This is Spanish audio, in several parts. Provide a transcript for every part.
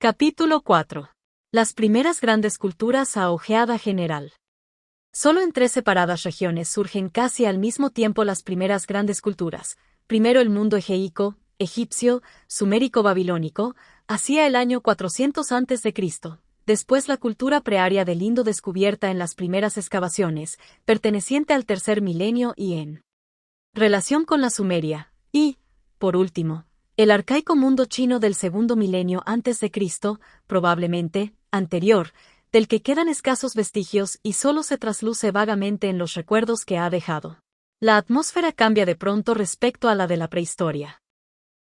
Capítulo 4. Las primeras grandes culturas a ojeada general. Solo en 3 separadas regiones surgen casi al mismo tiempo las primeras grandes culturas. Primero el mundo egeico, egipcio, sumérico-babilónico, hacia el año 400 a.C. Después la cultura prearia del Indo descubierta en las primeras excavaciones, perteneciente al tercer milenio y en relación con la Sumeria. Y, por último, el arcaico mundo chino del segundo milenio antes de Cristo, probablemente, anterior, del que quedan escasos vestigios y solo se trasluce vagamente en los recuerdos que ha dejado. La atmósfera cambia de pronto respecto a la de la prehistoria.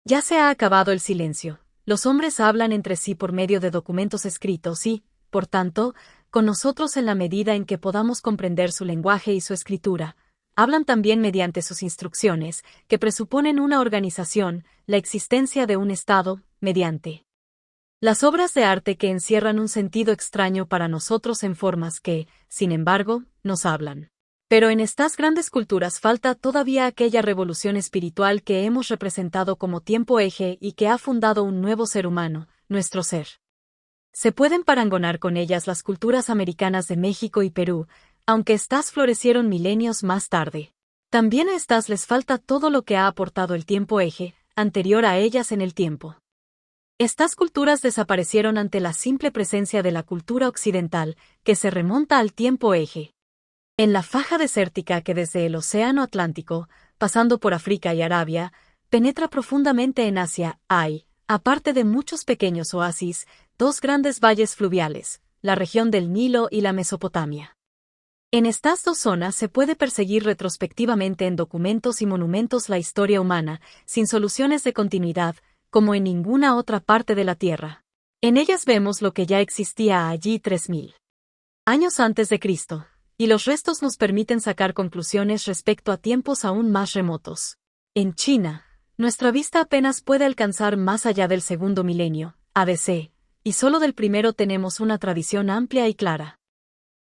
Ya se ha acabado el silencio. Los hombres hablan entre sí por medio de documentos escritos y, por tanto, con nosotros en la medida en que podamos comprender su lenguaje y su escritura. Hablan también mediante sus instrucciones, que presuponen una organización, la existencia de un Estado, mediante las obras de arte que encierran un sentido extraño para nosotros en formas que, sin embargo, nos hablan. Pero en estas grandes culturas falta todavía aquella revolución espiritual que hemos representado como tiempo eje y que ha fundado un nuevo ser humano, nuestro ser. Se pueden parangonar con ellas las culturas americanas de México y Perú, aunque éstas florecieron milenios más tarde. También a éstas les falta todo lo que ha aportado el tiempo eje, anterior a ellas en el tiempo. Estas culturas desaparecieron ante la simple presencia de la cultura occidental, que se remonta al tiempo eje. En la faja desértica que desde el Océano Atlántico, pasando por África y Arabia, penetra profundamente en Asia, hay, aparte de muchos pequeños oasis, 2 grandes valles fluviales, la región del Nilo y la Mesopotamia. En estas 2 zonas se puede perseguir retrospectivamente en documentos y monumentos la historia humana, sin soluciones de continuidad, como en ninguna otra parte de la Tierra. En ellas vemos lo que ya existía allí 3000 años antes de Cristo, y los restos nos permiten sacar conclusiones respecto a tiempos aún más remotos. En China, nuestra vista apenas puede alcanzar más allá del segundo milenio, ADC, y solo del primero tenemos una tradición amplia y clara.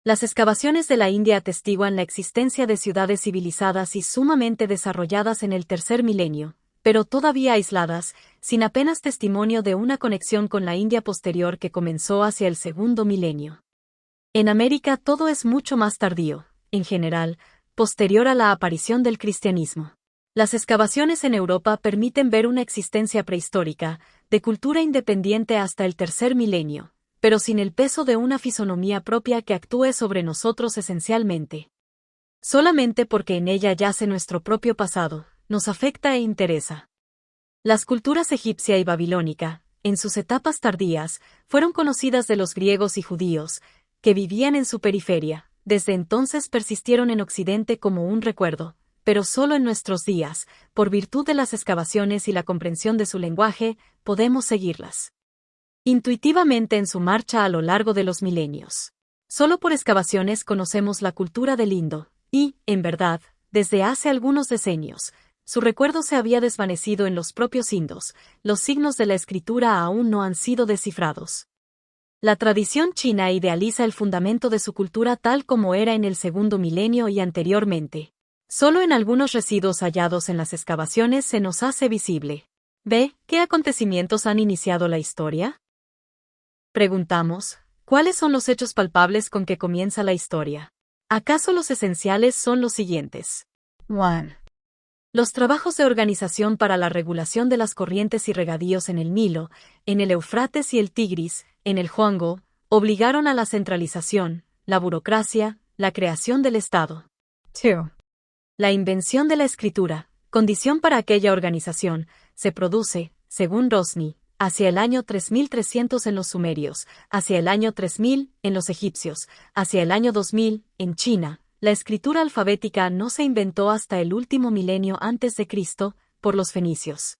Las excavaciones de la India atestiguan la existencia de ciudades civilizadas y sumamente desarrolladas en el tercer milenio, pero todavía aisladas, sin apenas testimonio de una conexión con la India posterior que comenzó hacia el segundo milenio. En América todo es mucho más tardío, en general, posterior a la aparición del cristianismo. Las excavaciones en Europa permiten ver una existencia prehistórica, de cultura independiente hasta el tercer milenio, pero sin el peso de una fisonomía propia que actúe sobre nosotros esencialmente. Solamente porque en ella yace nuestro propio pasado, nos afecta e interesa. Las culturas egipcia y babilónica, en sus etapas tardías, fueron conocidas de los griegos y judíos, que vivían en su periferia, desde entonces persistieron en Occidente como un recuerdo, pero solo en nuestros días, por virtud de las excavaciones y la comprensión de su lenguaje, podemos seguirlas intuitivamente en su marcha a lo largo de los milenios. Solo por excavaciones conocemos la cultura del Indo, y, en verdad, desde hace algunos decenios, su recuerdo se había desvanecido en los propios indos, los signos de la escritura aún no han sido descifrados. La tradición china idealiza el fundamento de su cultura tal como era en el segundo milenio y anteriormente. Solo en algunos residuos hallados en las excavaciones se nos hace visible. ¿Ve qué acontecimientos han iniciado la historia? Preguntamos, ¿cuáles son los hechos palpables con que comienza la historia? ¿Acaso los esenciales son los siguientes? 1. Los trabajos de organización para la regulación de las corrientes y regadíos en el Nilo, en el Éufrates y el Tigris, en el Huangho, obligaron a la centralización, la burocracia, la creación del Estado. 2. La invención de la escritura, condición para aquella organización, se produce, según Rosny, hacia el año 3300 en los sumerios, hacia el año 3000 en los egipcios, hacia el año 2000 en China. La escritura alfabética no se inventó hasta el último milenio antes de Cristo, por los fenicios.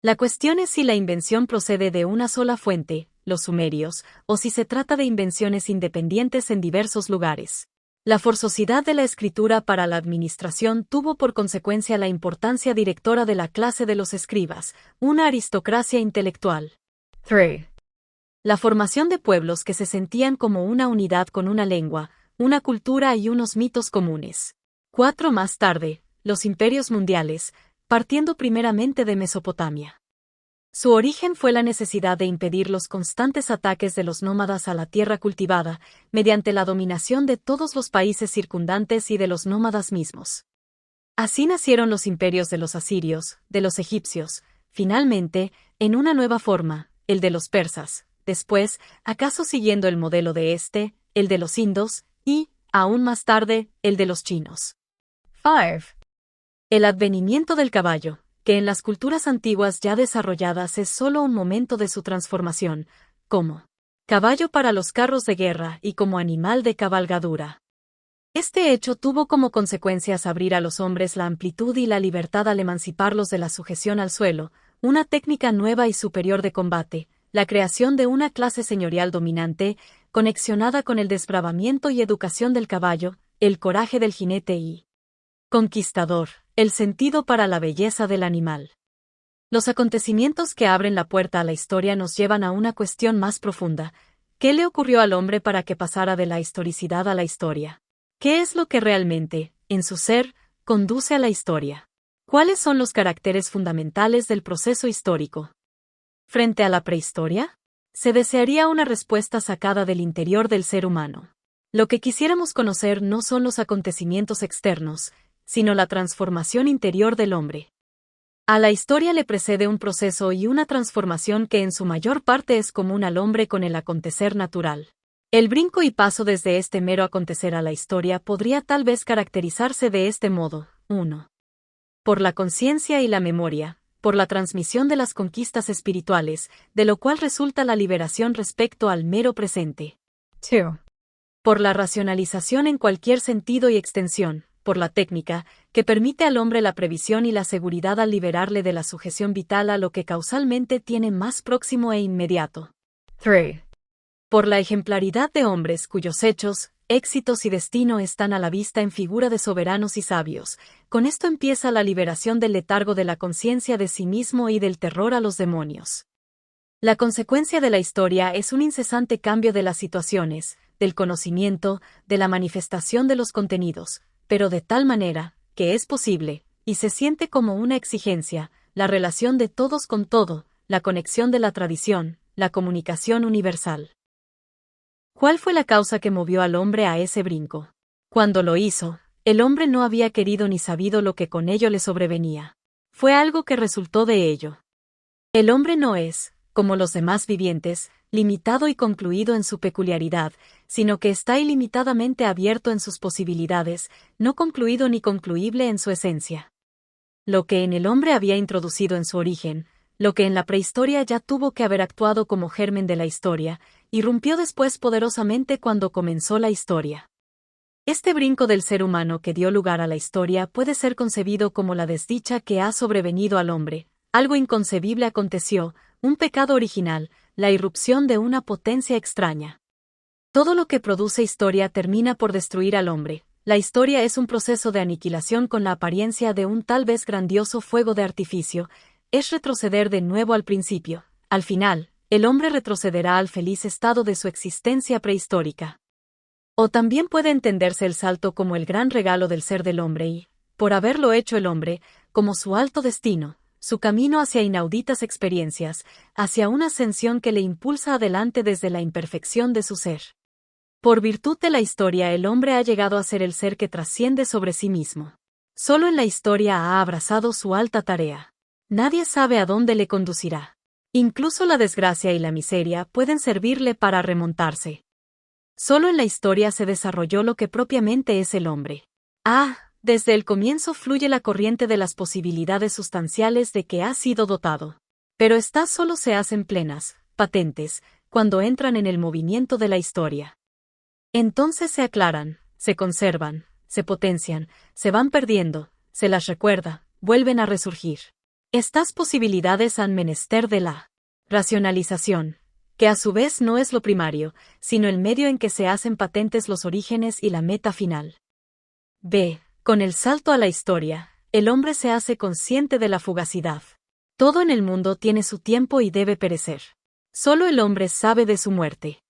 La cuestión es si la invención procede de una sola fuente, los sumerios, o si se trata de invenciones independientes en diversos lugares. La forzosidad de la escritura para la administración tuvo por consecuencia la importancia directora de la clase de los escribas, una aristocracia intelectual. 3. La formación de pueblos que se sentían como una unidad con una lengua, una cultura y unos mitos comunes. 4. Más tarde, los imperios mundiales, partiendo primeramente de Mesopotamia. Su origen fue la necesidad de impedir los constantes ataques de los nómadas a la tierra cultivada, mediante la dominación de todos los países circundantes y de los nómadas mismos. Así nacieron los imperios de los asirios, de los egipcios, finalmente, en una nueva forma, el de los persas, después, acaso siguiendo el modelo de el de los indos, y, aún más tarde, el de los chinos. 5. El advenimiento del caballo, que en las culturas antiguas ya desarrolladas es solo un momento de su transformación, como caballo para los carros de guerra y como animal de cabalgadura. Este hecho tuvo como consecuencias abrir a los hombres la amplitud y la libertad al emanciparlos de la sujeción al suelo, una técnica nueva y superior de combate, la creación de una clase señorial dominante, conexionada con el desbravamiento y educación del caballo, el coraje del jinete y conquistador, el sentido para la belleza del animal. Los acontecimientos que abren la puerta a la historia nos llevan a una cuestión más profunda. ¿Qué le ocurrió al hombre para que pasara de la historicidad a la historia? ¿Qué es lo que realmente, en su ser, conduce a la historia? ¿Cuáles son los caracteres fundamentales del proceso histórico? Frente a la prehistoria, se desearía una respuesta sacada del interior del ser humano. Lo que quisiéramos conocer no son los acontecimientos externos, sino la transformación interior del hombre. A la historia le precede un proceso y una transformación que en su mayor parte es común al hombre con el acontecer natural. El brinco y paso desde este mero acontecer a la historia podría tal vez caracterizarse de este modo. 1. Por la conciencia y la memoria, por la transmisión de las conquistas espirituales, de lo cual resulta la liberación respecto al mero presente. 2. Por la racionalización en cualquier sentido y extensión, por la técnica, que permite al hombre la previsión y la seguridad al liberarle de la sujeción vital a lo que causalmente tiene más próximo e inmediato. 3. Por la ejemplaridad de hombres cuyos hechos, éxitos y destino están a la vista en figura de soberanos y sabios. Con esto empieza la liberación del letargo de la conciencia de sí mismo y del terror a los demonios. La consecuencia de la historia es un incesante cambio de las situaciones, del conocimiento, de la manifestación de los contenidos, pero de tal manera, que es posible, y se siente como una exigencia, la relación de todos con todo, la conexión de la tradición, la comunicación universal. ¿Cuál fue la causa que movió al hombre a ese brinco? Cuando lo hizo, el hombre no había querido ni sabido lo que con ello le sobrevenía. Fue algo que resultó de ello. El hombre no es, como los demás vivientes, limitado y concluido en su peculiaridad, sino que está ilimitadamente abierto en sus posibilidades, no concluido ni concluible en su esencia. Lo que en el hombre había introducido en su origen, lo que en la prehistoria ya tuvo que haber actuado como germen de la historia, irrumpió después poderosamente cuando comenzó la historia. Este brinco del ser humano que dio lugar a la historia puede ser concebido como la desdicha que ha sobrevenido al hombre. Algo inconcebible aconteció, un pecado original, la irrupción de una potencia extraña. Todo lo que produce historia termina por destruir al hombre. La historia es un proceso de aniquilación con la apariencia de un tal vez grandioso fuego de artificio, es retroceder de nuevo al principio. Al final, el hombre retrocederá al feliz estado de su existencia prehistórica. O también puede entenderse el salto como el gran regalo del ser del hombre y, por haberlo hecho el hombre, como su alto destino, su camino hacia inauditas experiencias, hacia una ascensión que le impulsa adelante desde la imperfección de su ser. Por virtud de la historia el hombre ha llegado a ser el ser que trasciende sobre sí mismo. Solo en la historia ha abrazado su alta tarea. Nadie sabe a dónde le conducirá. Incluso la desgracia y la miseria pueden servirle para remontarse. Solo en la historia se desarrolló lo que propiamente es el hombre. Desde el comienzo fluye la corriente de las posibilidades sustanciales de que ha sido dotado. Pero estas solo se hacen plenas, patentes, cuando entran en el movimiento de la historia. Entonces se aclaran, se conservan, se potencian, se van perdiendo, se las recuerda, vuelven a resurgir. Estas posibilidades han menester de la racionalización, que a su vez no es lo primario, sino el medio en que se hacen patentes los orígenes y la meta final. Con el salto a la historia, el hombre se hace consciente de la fugacidad. Todo en el mundo tiene su tiempo y debe perecer. Solo el hombre sabe de su muerte.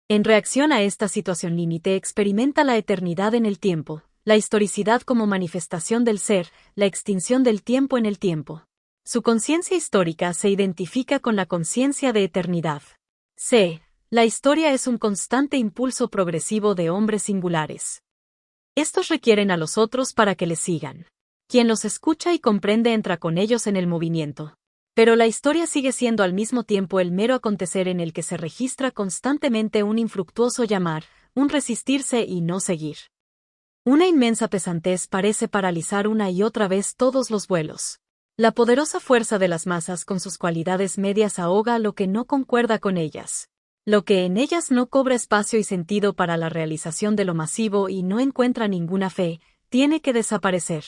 En reacción a esta situación límite experimenta la eternidad en el tiempo, la historicidad como manifestación del ser, la extinción del tiempo en el tiempo. Su conciencia histórica se identifica con la conciencia de eternidad. C. La historia es un constante impulso progresivo de hombres singulares. Estos requieren a los otros para que les sigan. Quien los escucha y comprende entra con ellos en el movimiento. Pero la historia sigue siendo al mismo tiempo el mero acontecer en el que se registra constantemente un infructuoso llamar, un resistirse y no seguir. Una inmensa pesantez parece paralizar una y otra vez todos los vuelos. La poderosa fuerza de las masas con sus cualidades medias ahoga lo que no concuerda con ellas. Lo que en ellas no cobra espacio y sentido para la realización de lo masivo y no encuentra ninguna fe, tiene que desaparecer.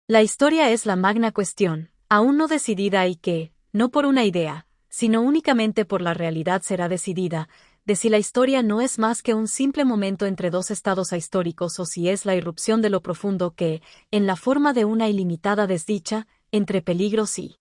La historia es la magna cuestión, aún no decidida y que, no por una idea, sino únicamente por la realidad será decidida, de si la historia no es más que un simple momento entre dos estados ahistóricos o si es la irrupción de lo profundo que, en la forma de una ilimitada desdicha, entre peligros y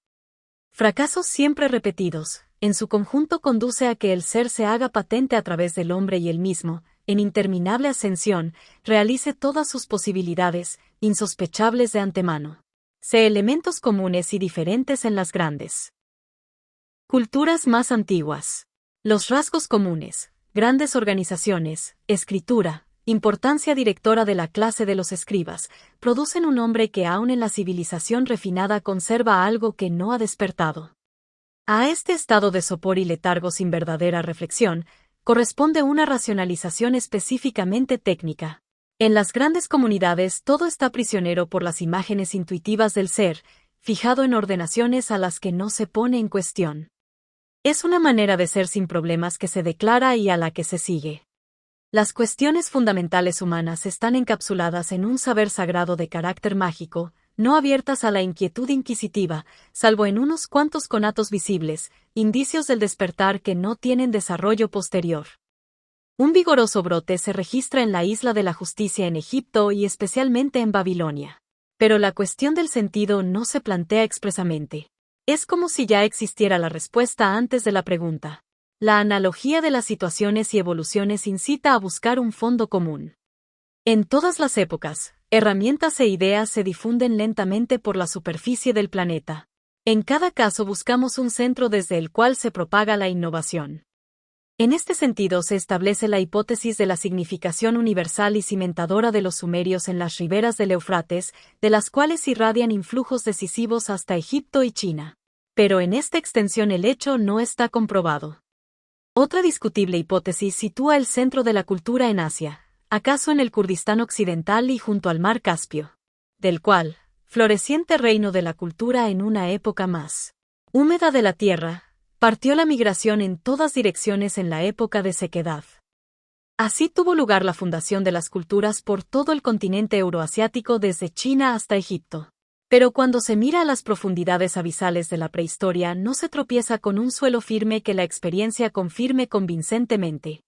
fracasos siempre repetidos, en su conjunto conduce a que el ser se haga patente a través del hombre y él mismo, en interminable ascensión, realice todas sus posibilidades, insospechables de antemano. C. Elementos comunes y diferentes en las grandes culturas más antiguas. Los rasgos comunes, grandes organizaciones, escritura, importancia directora de la clase de los escribas, producen un hombre que aún en la civilización refinada conserva algo que no ha despertado. A este estado de sopor y letargo sin verdadera reflexión, corresponde una racionalización específicamente técnica. En las grandes comunidades todo está prisionero por las imágenes intuitivas del ser, fijado en ordenaciones a las que no se pone en cuestión. Es una manera de ser sin problemas que se declara y a la que se sigue. Las cuestiones fundamentales humanas están encapsuladas en un saber sagrado de carácter mágico, no abiertas a la inquietud inquisitiva, salvo en unos cuantos conatos visibles, indicios del despertar que no tienen desarrollo posterior. Un vigoroso brote se registra en la isla de la justicia en Egipto y especialmente en Babilonia. Pero la cuestión del sentido no se plantea expresamente. Es como si ya existiera la respuesta antes de la pregunta. La analogía de las situaciones y evoluciones incita a buscar un fondo común. En todas las épocas, herramientas e ideas se difunden lentamente por la superficie del planeta. En cada caso buscamos un centro desde el cual se propaga la innovación. En este sentido se establece la hipótesis de la significación universal y cimentadora de los sumerios en las riberas del Éufrates, de las cuales irradian influjos decisivos hasta Egipto y China. Pero en esta extensión el hecho no está comprobado. Otra discutible hipótesis sitúa el centro de la cultura en Asia, acaso en el Kurdistán occidental y junto al mar Caspio, del cual, floreciente reino de la cultura en una época más húmeda de la tierra, partió la migración en todas direcciones en la época de sequedad. Así tuvo lugar la fundación de las culturas por todo el continente euroasiático desde China hasta Egipto. Pero cuando se mira a las profundidades abisales de la prehistoria no se tropieza con un suelo firme que la experiencia confirme convincentemente.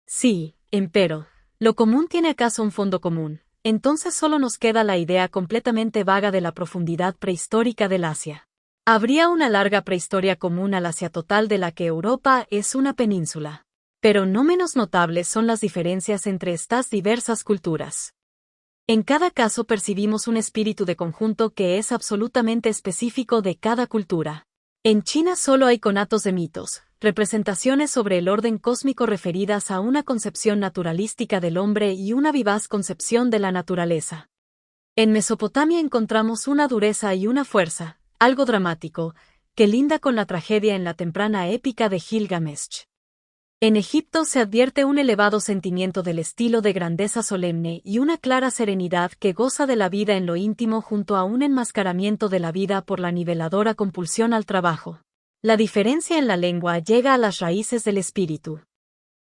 Sí, empero, lo común tiene acaso un fondo común, entonces solo nos queda la idea completamente vaga de la profundidad prehistórica del Asia. Habría una larga prehistoria común al Asia total de la que Europa es una península. Pero no menos notables son las diferencias entre estas diversas culturas. En cada caso percibimos un espíritu de conjunto que es absolutamente específico de cada cultura. En China solo hay conatos de mitos, representaciones sobre el orden cósmico referidas a una concepción naturalística del hombre y una vivaz concepción de la naturaleza. En Mesopotamia encontramos una dureza y una fuerza, algo dramático, que linda con la tragedia en la temprana épica de Gilgamesh. En Egipto se advierte un elevado sentimiento del estilo de grandeza solemne y una clara serenidad que goza de la vida en lo íntimo junto a un enmascaramiento de la vida por la niveladora compulsión al trabajo. La diferencia en la lengua llega a las raíces del espíritu.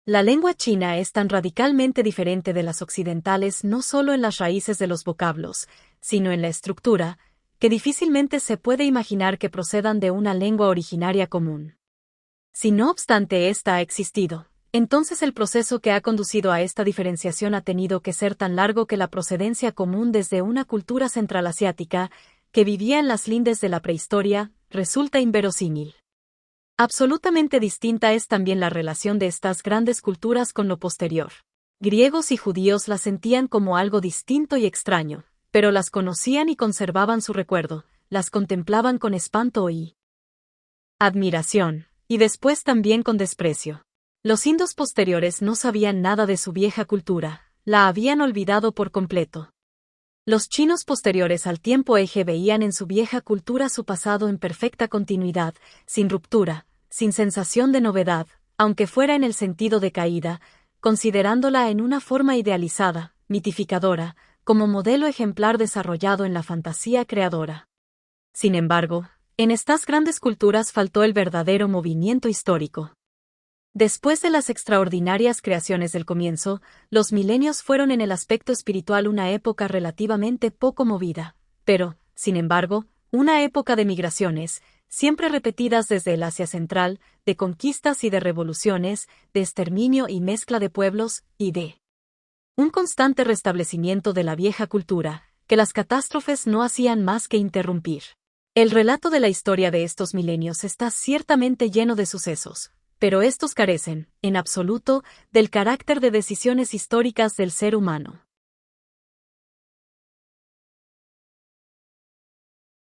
La lengua china es tan radicalmente diferente de las occidentales no solo en las raíces de los vocablos, sino en la estructura, que difícilmente se puede imaginar que procedan de una lengua originaria común. Si no obstante ésta ha existido, entonces el proceso que ha conducido a esta diferenciación ha tenido que ser tan largo que la procedencia común desde una cultura central asiática, que vivía en las lindes de la prehistoria, resulta inverosímil. Absolutamente distinta es también la relación de estas grandes culturas con lo posterior. Griegos y judíos las sentían como algo distinto y extraño, pero las conocían y conservaban su recuerdo. las contemplaban con espanto y admiración, y después también con desprecio. Los indos posteriores no sabían nada de su vieja cultura, la habían olvidado por completo. Los chinos posteriores al tiempo Eje veían en su vieja cultura su pasado en perfecta continuidad, sin ruptura, sin sensación de novedad, aunque fuera en el sentido de caída, considerándola en una forma idealizada, mitificadora, como modelo ejemplar desarrollado en la fantasía creadora. Sin embargo, en estas grandes culturas faltó el verdadero movimiento histórico. Después de las extraordinarias creaciones del comienzo, los milenios fueron en el aspecto espiritual una época relativamente poco movida, pero, sin embargo, una época de migraciones, siempre repetidas desde el Asia Central, de conquistas y de revoluciones, de exterminio y mezcla de pueblos, y de un constante restablecimiento de la vieja cultura, que las catástrofes no hacían más que interrumpir. El relato de la historia de estos milenios está ciertamente lleno de sucesos, pero estos carecen, en absoluto, del carácter de decisiones históricas del ser humano.